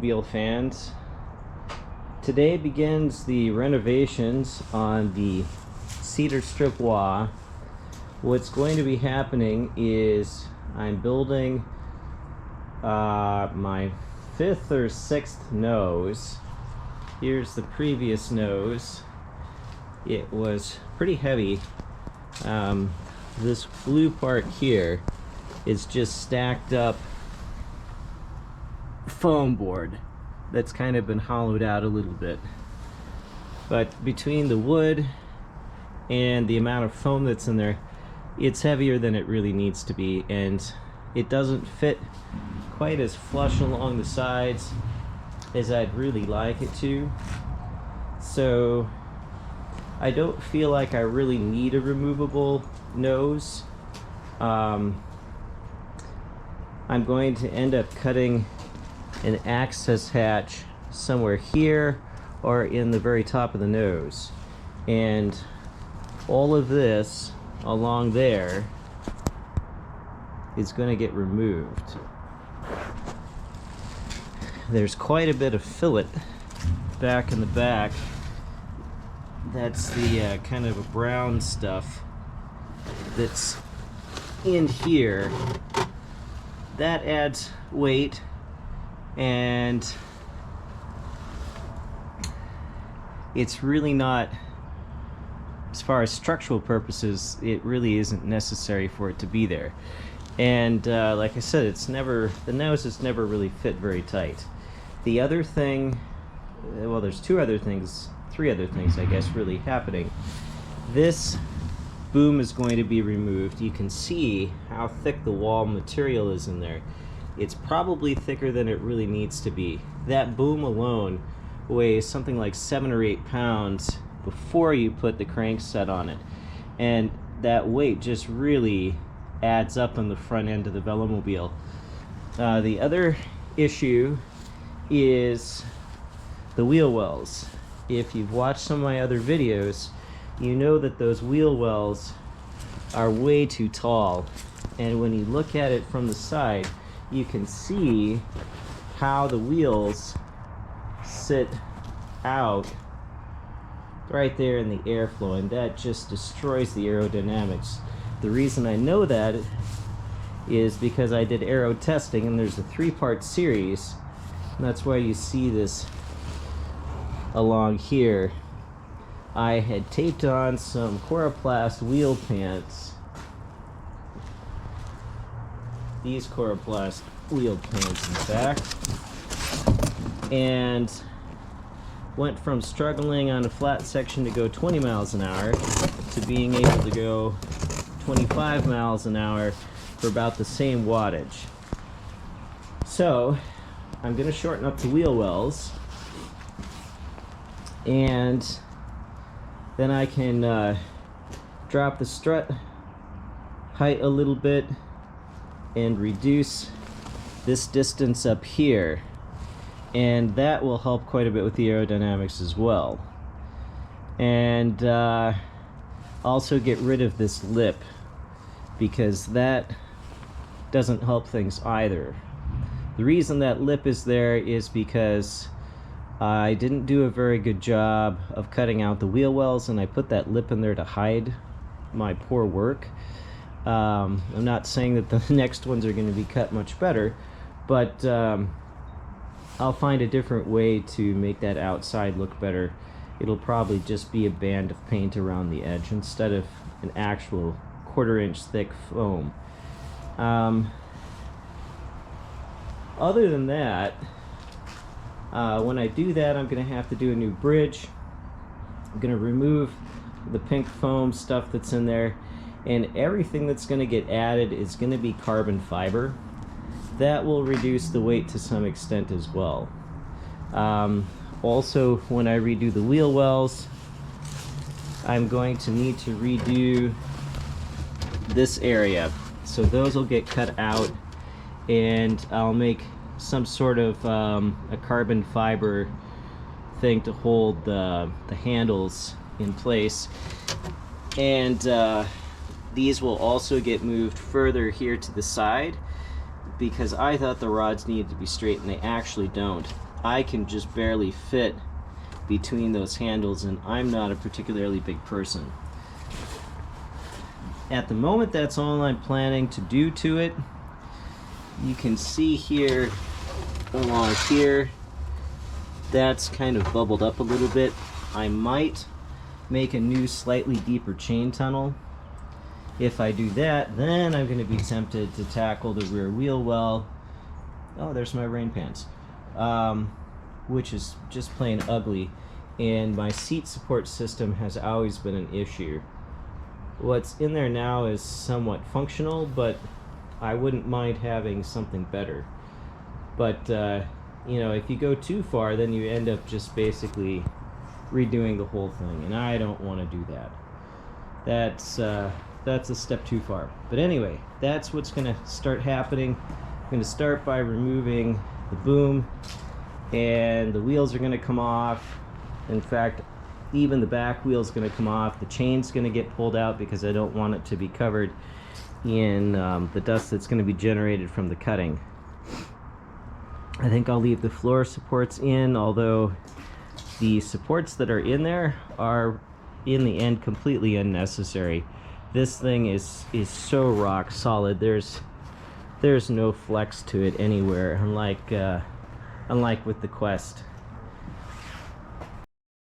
Velomobil fans. Today begins the renovations on the Cedar Strip WAW. What's going to be happening is I'm building my 5th or 6th nose. Here's the previous nose. It was pretty heavy. This blue part here is just stacked up foam board that's kind of been hollowed out a little bit. But between the wood and the amount of foam that's in there, it's heavier than it really needs to be, and it doesn't fit quite as flush along the sides as I'd really like it to. So I don't feel like I really need a removable nose. I'm going to end up cutting an access hatch somewhere here or in the very top of the nose, and all of this along there is going to get removed. There's quite a bit of fillet back in the back. That's the kind of a brown stuff that's in here. That adds weight, and it's really not, as far as structural purposes, it really isn't necessary for it to be there. And like I said, the nose has never really fit very tight. The other thing, well, there's three other things I guess really happening. This boom is going to be removed. You can see how thick the wall material is in there. It's probably thicker than it really needs to be. That boom alone weighs something like 7 or 8 pounds before you put the crankset on it, and that weight just really adds up on the front end of the Velomobile. The other issue is the wheel wells. If you've watched some of my other videos, you know that those wheel wells are way too tall, and when you look at it from the side, you can see how the wheels sit out right there in the airflow, and that just destroys the aerodynamics. The reason I know that is because I did aero testing, and there's a 3-part series, and that's why you see this along here. I had taped on some Coroplast wheel pants, these Coroplast wheel pants in fact, and went from struggling on a flat section to go 20 miles an hour to being able to go 25 miles an hour for about the same wattage. So I'm going to shorten up the wheel wells, and then I can drop the strut height a little bit and reduce this distance up here, and that will help quite a bit with the aerodynamics as well. And also get rid of this lip, because that doesn't help things either. The reason that lip is there is because I didn't do a very good job of cutting out the wheel wells, and I put that lip in there to hide my poor work. I'm not saying that the next ones are going to be cut much better, but I'll find a different way to make that outside look better. It'll probably just be a band of paint around the edge instead of an actual 1/4 inch thick foam. Other than that, when I do that, I'm going to have to do a new bridge. I'm going to remove the pink foam stuff that's in there, and everything that's going to get added is going to be carbon fiber. That will reduce the weight to some extent as well. Also, when I redo the wheel wells, I'm going to need to redo this area. So those will get cut out, and I'll make some sort of a carbon fiber thing to hold the handles in place. And these will also get moved further here to the side, because I thought the rods needed to be straight and they actually don't. I can just barely fit between those handles, and I'm not a particularly big person. At the moment, that's all I'm planning to do to it. You can see here, along here, that's kind of bubbled up a little bit. I might make a new slightly deeper chain tunnel. If I do that, then I'm going to be tempted to tackle the rear wheel well. Oh, there's my rain pants, which is just plain ugly, and my seat support system has always been an issue. What's in there now is somewhat functional, but I wouldn't mind having something better. But you know, if you go too far, then you end up just basically redoing the whole thing, and I don't want to do that. That's a step too far. But anyway, that's what's going to start happening. I'm going to start by removing the boom, and the wheels are going to come off. In fact, even the back wheel is going to come off. The chain's going to get pulled out because I don't want it to be covered in the dust that's going to be generated from the cutting. I think I'll leave the floor supports in, although the supports that are in there are in the end completely unnecessary. This thing is so rock solid. There's no flex to it anywhere, unlike with the Quest.